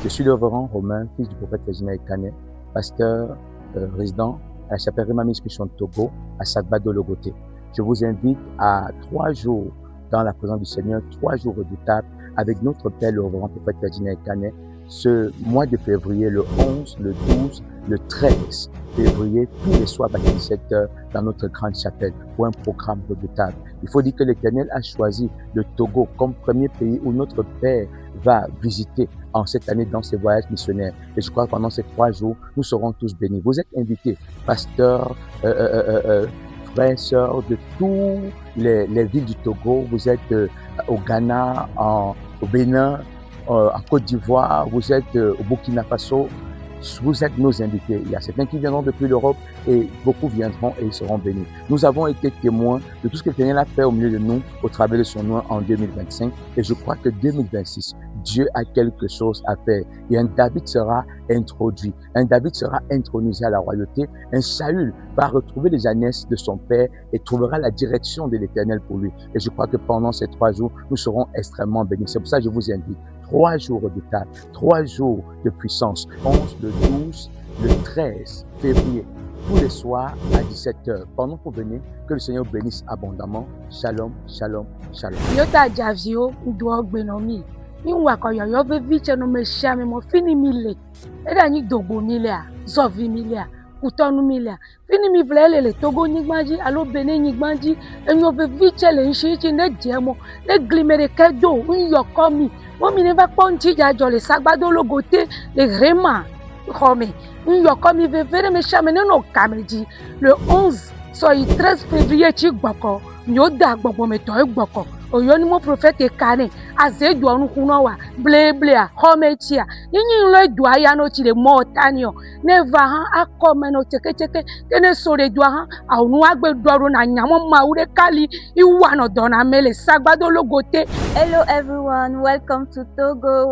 Je suis le révérend Romain, fils du prophète Ferdinand Ekane, pasteur résident à la chapelle Rémamis Mission Togo, à Sagbado Logoté. Je vous invite à 3 jours dans la présence du Seigneur, 3 jours redoutables avec notre Père, le révérend prophète Ferdinand Ekane, ce mois de février, le 11, le 12, le 13 février, tous les soirs à 17h dans notre grande chapelle pour un programme redoutable. Il faut dire que l'Éternel a choisi le Togo comme premier pays où notre Père va visiter en cette année dans ses voyages missionnaires. Et je crois que pendant ces 3 jours, nous serons tous bénis. Vous êtes invités, pasteurs, frères et sœurs de toutes les villes du Togo. Vous êtes au Ghana, au Bénin, en Côte d'Ivoire, vous êtes au Burkina Faso. Vous êtes nos invités. Il y a certains qui viendront depuis l'Europe et beaucoup viendront et ils seront bénis. Nous avons été témoins de tout ce que l'Éternel a fait au milieu de nous au travers de son nom en 2025 et je crois que 2026, Dieu a quelque chose à faire et un David sera introduit, un David sera intronisé à la royauté, un Saül va retrouver les ânesses de son père et trouvera la direction de l'Éternel pour lui. Et je crois que pendant ces 3 jours, nous serons extrêmement bénis. C'est pour ça que je vous invite. 3 jours de table, 3 jours de puissance, 11, le 12, le 13 février, tous les soirs à 17h. Pendant que vous venez, que le Seigneur bénisse abondamment. Shalom, shalom, shalom. Yota javio ndo gbenomi. Ni wa ko yo be viche no me shame mo fini mile. Eda ni dogo mile a, zovi mile a, utonu mile a. Fini mi vlele le Togo nyigbanji, alo Benin nyigbanji, enyo be viche le nshi ne jemo, ne glimere kedo, un yokomi. Moi, je ne vais pas dire les Sagbado Logoté, les Réma, le 11, soit le 13 février, Oyo ni mo prophète Ekane azedu onu kunowa bleblea hometia yinyi lo edua ya no chile motanio neva han akome no chekecheke tene sore dua han aunu agbe doro na nyamo maure kali iwa no dona mele Sagbado Logoté. Hello everyone, welcome to Togo,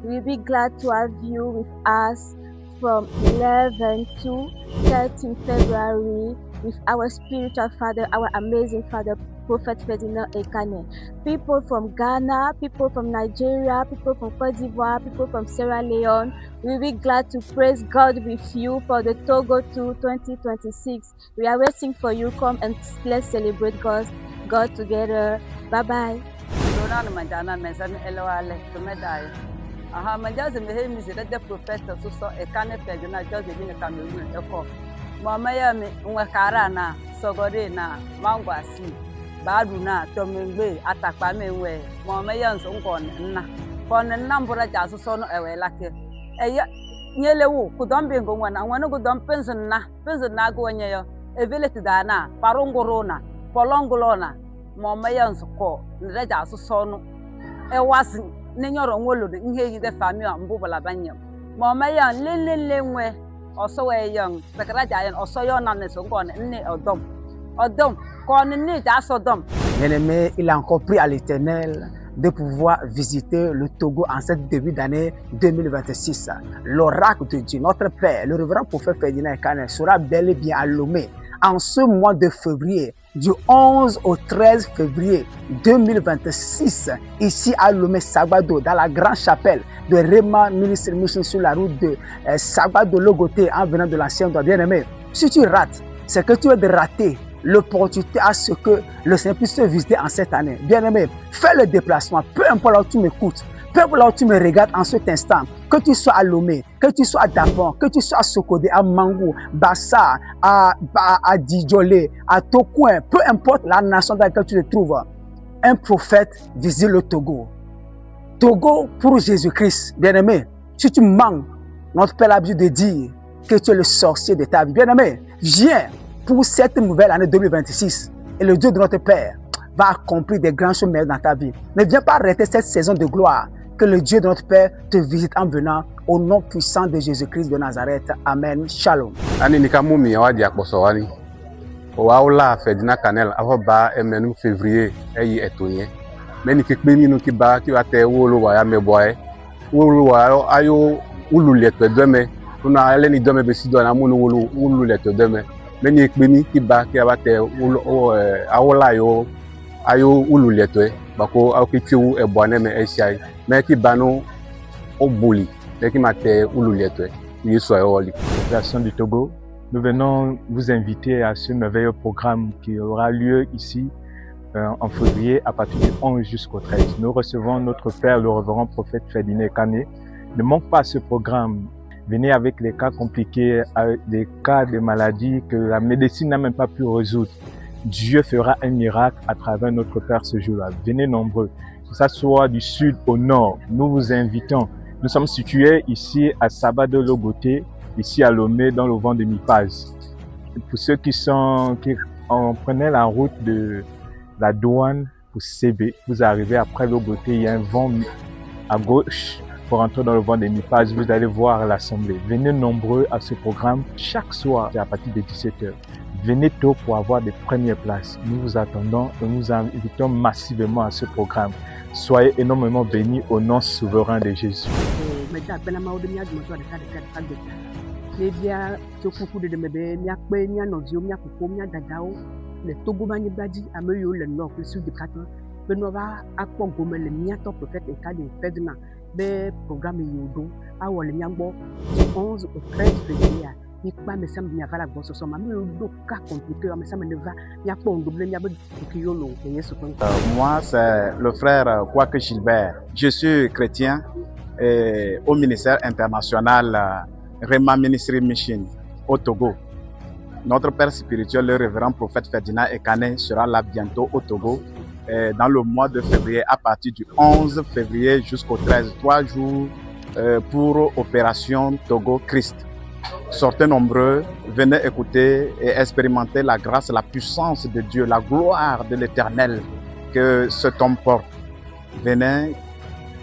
We'll be glad to have you with us from 11 to 13 February with our spiritual father, our amazing father, Prophet Ferdinand Ekane. People from Ghana, people from Nigeria, people from Côte d'Ivoire, people from Sierra Leone. We'll be glad to praise God with you for the Togo 2 2026. We are waiting for you. Come and let's celebrate God together. Bye-bye. Aha manjaze mehemi zede prophet so Ekane Ferdinand just be Cameroon eko mama ya mi nwekara na sogore na mangwasi badu na tomengbe atakpa menwe mama ya nso nna mbura jaso so no ewelake eya nyelewu kudombe ngwana nwana kudom pension na go nyeyo eveleti dana parunguruna polongulona mama ya nso ko nda jaso so no ewasi Ninyoro nwolo ihe yide family mbubala banyam mama ya lelele nwe oso we young sekaraja yan oso yo na neso ngone nne odom kon ni ja sodom. Bien-aimé, il a encore pris à l'Éternel de pouvoir visiter le Togo en cette début d'année 2026. L'oracle de Dieu, notre Père, le révérend prophète Ferdinand Ekane sera bel et bien à Lomé en ce mois de février, du 11 au 13 février 2026, ici à Lomé Sagbado, dans la grande chapelle de Réma Ministre Mission sur la route de Sagbado Logoté en venant de l'ancien droit. Bien-aimé, si tu rates, c'est que tu es de rater l'opportunité à ce que le Seigneur puisse te visiter en cette année. Bien-aimé, fais le déplacement, peu importe là où tu m'écoutes, peu importe là où tu me regardes en cet instant, que tu sois à Lomé, que tu sois à Dapon, que tu sois à Sokodé, à Mangou, Bassa, à Djolé, à Tokouin, peu importe la nation dans laquelle tu te trouves, un prophète visite le Togo. Togo pour Jésus-Christ, bien-aimé, si tu manques, notre Père a l'habitude de dire que tu es le sorcier de ta vie. Bien-aimé, viens pour cette nouvelle année 2026 et le Dieu de notre Père va accomplir des grands chemins dans ta vie. Ne viens pas arrêter cette saison de gloire. Que le Dieu de notre Père te visite en venant au nom puissant de Jésus-Christ de Nazareth. Amen. Shalom. Ani nikamumi awadi akposowani. Owaola Ferdinand Kanel avoba emenu février eyi etonye. Meni kikpemi no kiba ki wate wolo wa ya meboy. Wolo wa ayo ululeto deme. Tuna eleni deme besido na munu wolo ululeto deme. Meni kikpemi kiba ki wate awola yo ayo ululeto bako akichu ebwane me esiai. Mais qui bano oboli et qui m'a été ouloulietwe il soit oli. Population du Togo, nous venons vous inviter à ce merveilleux programme qui aura lieu ici en février à partir du 11 jusqu'au 13. Nous recevons notre père, le révérend prophète Ferdinand Ekane. Ne manque pas ce programme. Venez avec les cas compliqués, des cas de maladies que la médecine n'a même pas pu résoudre. Dieu fera un miracle à travers notre Père ce jour-là. Venez nombreux, que ce soit du sud au nord. Nous vous invitons. Nous sommes situés ici à Sabado Logoté, ici à Lomé, dans le vent de Mipaz. Pour ceux qui on prenait la route de la douane pour CB, vous arrivez après Logoté, il y a un vent à gauche pour entrer dans le vent de Mipaz, vous allez voir l'assemblée. Venez nombreux à ce programme chaque soir à partir de 17h. Venez tôt pour avoir des premières places. Nous vous attendons et nous invitons massivement à ce programme. Soyez énormément bénis au nom souverain de Jésus. Le Togo Banibadi, Ameyo, le Nord, le Sud de Caton, Benova, Akpon Gome, le Miato prophète et Kade Ferdinand, le programme Yodo, Awa le Nyambo, du 11 au 13 février. Nikba me semble n'y a pas la grosse somme, mais le cas compliqué, mais ça me va, n'y a pas un double, n'y a pas de Kiyolo, et ce point. Moi, c'est le frère Kwake Gilbert. Je suis chrétien et au ministère international Rema Ministry Mission au Togo. Notre père spirituel, le révérend prophète Ferdinand Ekane, sera là bientôt au Togo dans le mois de février, à partir du 11 février jusqu'au 13, 3 jours pour Opération Togo Christ. Sortez nombreux, venez écouter et expérimenter la grâce, la puissance de Dieu, la gloire de l'Éternel que cet homme porte. Venez,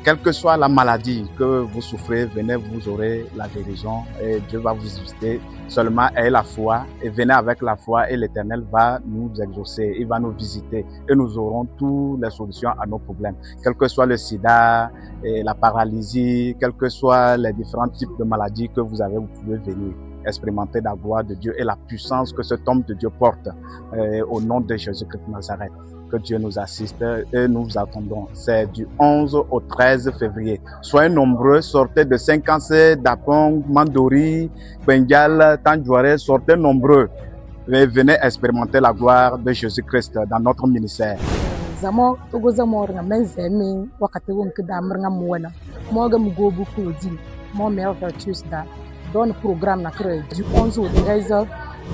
quelle que soit la maladie que vous souffrez, venez, vous aurez la guérison et Dieu va vous visiter. Seulement ayez la foi et venez avec la foi et l'Éternel va nous exaucer, il va nous visiter et nous aurons toutes les solutions à nos problèmes. Quel que soit le sida, et la paralysie, quels que soient les différents types de maladies que vous avez, vous pouvez venir expérimenter la gloire de Dieu et la puissance que cet homme de Dieu porte au nom de Jésus-Christ de Nazareth. Que Dieu nous assiste et nous vous attendons. C'est du 11 au 13 février. Soyez nombreux, sortez de 5 Dapong, Mandori, Bengal, Tanjouare, sortez nombreux et venez expérimenter la gloire de Jésus-Christ dans notre ministère. Zamo Togo zamo nga menzemi wakati wonke da mranga mwana moga mgobu kudi mo mère vertueuse da don programme na créé du 11 au 13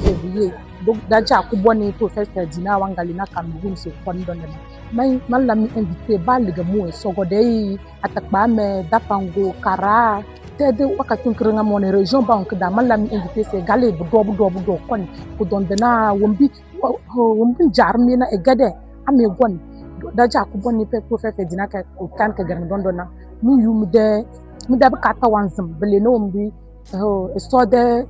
février. Donc d'aja kuboni prophète Ferdinand Wangalina Cameroun se kondone man la mi invité balga mo sogodei atakba me dapango kara tede wakati nkrenga mo région banque da man la mi invité se galé do kon ko dondena wombi jarmina e gade ame gon daja kuboni prophète Ferdinand kan ka garna dondona mu yumde mu da kata wanzam bele no mbi de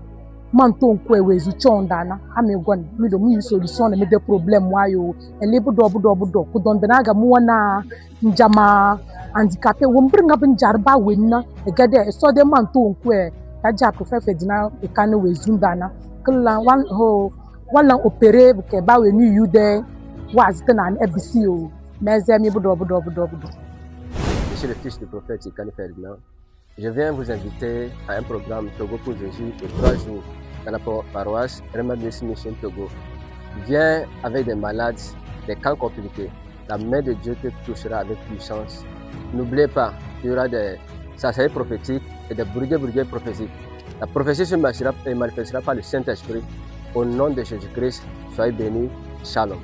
manton kwewe zuchondana amegon mi do mi solution na mi de problème wayo ele budo ku dondana ga mu wana njama handicapé wombringa bin jarba wenna e gade de manton kwe taja prophète Ferdinand Ekane wezundana kala wala opérer ke ba we ni yude wazitana na ebisio mezemi budo. Je suis le fils du prophète Ekane Ferdinand. Je viens vous inviter à un programme Togo pour Jésus de 3 jours dans la paroisse Rema Mission Togo. Viens avec des malades, des cas compliqués. La main de Dieu te touchera avec puissance. N'oubliez pas, il y aura des sorcelleries prophétiques et des briguets prophétiques. La prophétie se manifestera par le Saint-Esprit. Au nom de Jésus-Christ, soyez bénis. Shalom.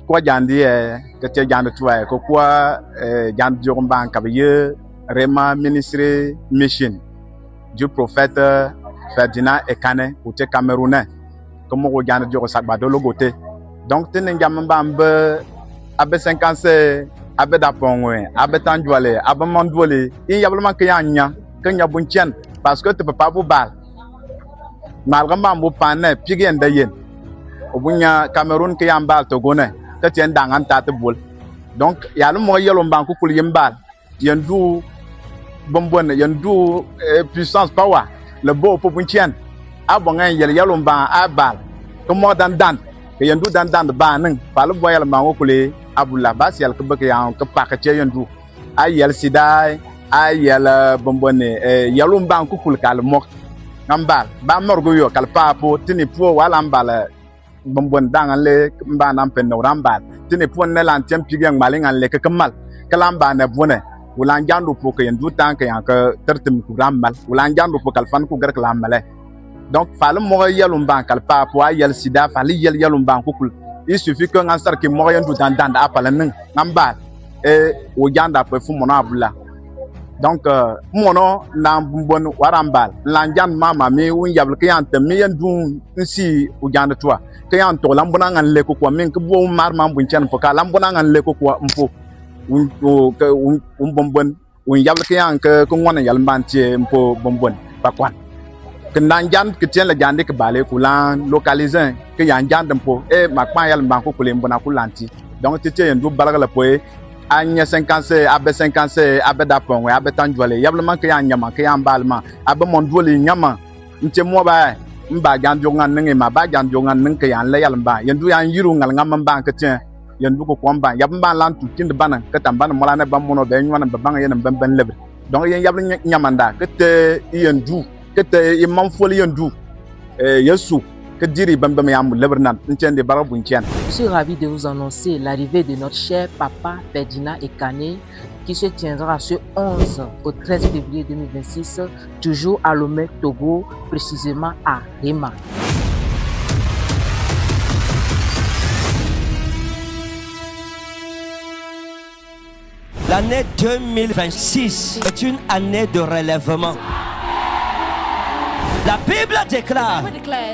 Quoi jandi que tu jandi toi que quoi jandi jomban kabiye Rema Ministry Mission du prophète Ferdinand Ekane ou te Camerounais comme on jandi du Sabado Logoté donc tenen jamamba mbe abe 50 abe dapongwe abe tanjwale abe mandwole il y a vraiment que yanya que nya bunchen parce que tu peux pas vous bal malgré mbo pané pigé ndayen obunya Cameroun ke yambal togone te tien dangan tate bol donc ya no mo yelo mbanku kul yembal yendu bombone yendu puissance power le beau pour bunchen abonga yelo mban abal to mo dan ke yendu dan ba nang pal boyal ma ngokule abula bas yal ke bek yang ke pak che yendu ayel sidai ayel bombone yalum ban kukul kal mok ngambal ba morgo yo kal papo tini po wala mbala bombon dangan le mba nan pen no rambal tini po ne lan tem pigyan malingan le ke kemal kalamba ne bone wulan jandu po ke yendu tan ke yang ke tertim ku rambal wulan jandu po kal fan ku gar kalamale donc fallait mourir yalum ban kal papo ayel sida fallait yalum ban kukul il suffit que ngansar ki mourir yendu dan apala nang ngambal o janda pe fu mona abula donc mono na bon warambal lanjan mama mi un yabl ke yan tem mi yendu nsi o janda toi ke yan to lambona ngan le ko min ko bo mar mam bun chen foka lambona ngan le ko mpo un bombon un yabl ke yan ke ko ngona yal mantie mpo bombon pakwan ke nanjan ke tien la jande ke bale ko lan localiser ke yan jande mpo makpan yal man ko le mbona ko lanti donc tete yendu balaga la poe anya 50 abe 50 abe dapon we abe tanjwale yablement ke yan nyama ke yan balma abe mondwole nyama nte mo ba mba ganjo ngan ngi ma ba ganjo ngan ngi ke yan le yalba yendu yan yiru ngal ngam mba ke tien yendu ko komba yabba lan tu kind bana ke tambana mola ne bam mono be nywana be bang yen ben lebre donc yen yabla nyamanda ke te yendu ke te imam foli yendu yesu que diri bambam yam lebernan ntende barabu ntien. Je suis ravi de vous annoncer l'arrivée de notre cher papa Ferdinand Ekane qui se tiendra ce 11 au 13 février 2026 toujours à Lomé, Togo, précisément à Rema. L'année 2026 est une année de relèvement. La Bible déclare,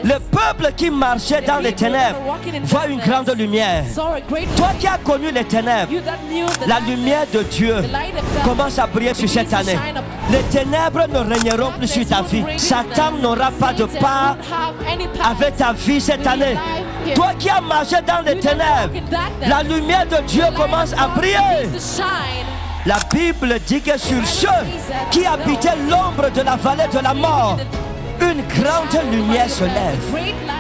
le peuple qui marchait dans les ténèbres voit une grande lumière. Toi qui as connu les ténèbres, la lumière de Dieu commence à briller sur cette année. Les ténèbres ne régneront plus sur ta vie. Satan n'aura pas de part avec ta vie cette année. Toi qui as marché dans les ténèbres, la lumière de Dieu commence à briller. La Bible dit que sur ceux qui habitaient l'ombre de la vallée de la mort, une grande lumière se lève.